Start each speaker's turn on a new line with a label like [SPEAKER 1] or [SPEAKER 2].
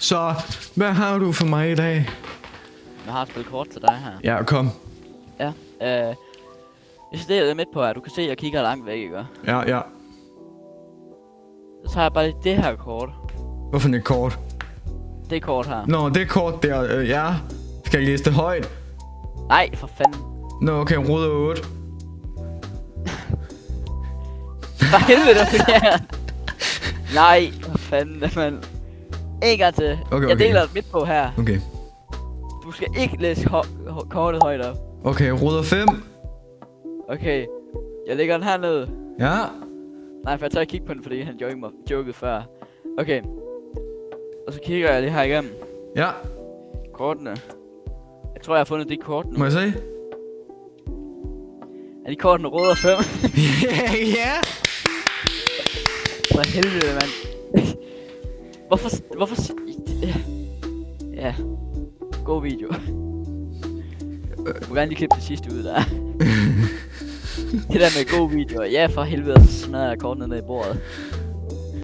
[SPEAKER 1] Så, hvad har du for mig i dag?
[SPEAKER 2] Jeg har spillet kort til dig her.
[SPEAKER 1] Ja, kom.
[SPEAKER 2] Ja, jeg stedet lidt midt på her. Du kan se, at jeg kigger langt væk, ikke?
[SPEAKER 1] Ja.
[SPEAKER 2] Så tager jeg bare lige det her kort.
[SPEAKER 1] Hvorfor et kort?
[SPEAKER 2] Det kort her.
[SPEAKER 1] Nå, det kort der, ja. Skal jeg læse det højt?
[SPEAKER 2] Nej, for fanden.
[SPEAKER 1] Nå, okay, ruder 8.
[SPEAKER 2] For helvede, det her. Nej, for fanden, mand. En gang til.
[SPEAKER 1] Okay.
[SPEAKER 2] Jeg deler det midt på her.
[SPEAKER 1] Okay.
[SPEAKER 2] Du skal ikke læse kortet højt op.
[SPEAKER 1] Okay, ruder 5.
[SPEAKER 2] Okay. Jeg lægger den her ned.
[SPEAKER 1] Ja.
[SPEAKER 2] Nej, for jeg tager ikke kigge på den, fordi han jokede før. Okay. Og så kigger jeg lige her igennem.
[SPEAKER 1] Ja.
[SPEAKER 2] Kortene. Jeg tror, jeg har fundet de kort nu.
[SPEAKER 1] Må jeg se?
[SPEAKER 2] Er de kortene røde og 5?
[SPEAKER 1] Ja.
[SPEAKER 2] For helvede, mand. Hvorfor... Ja. God video. Du må gerne lige klippe det sidste ud der. Det der med god video. Ja, for helvede, så smadrer jeg kortene ned i bordet.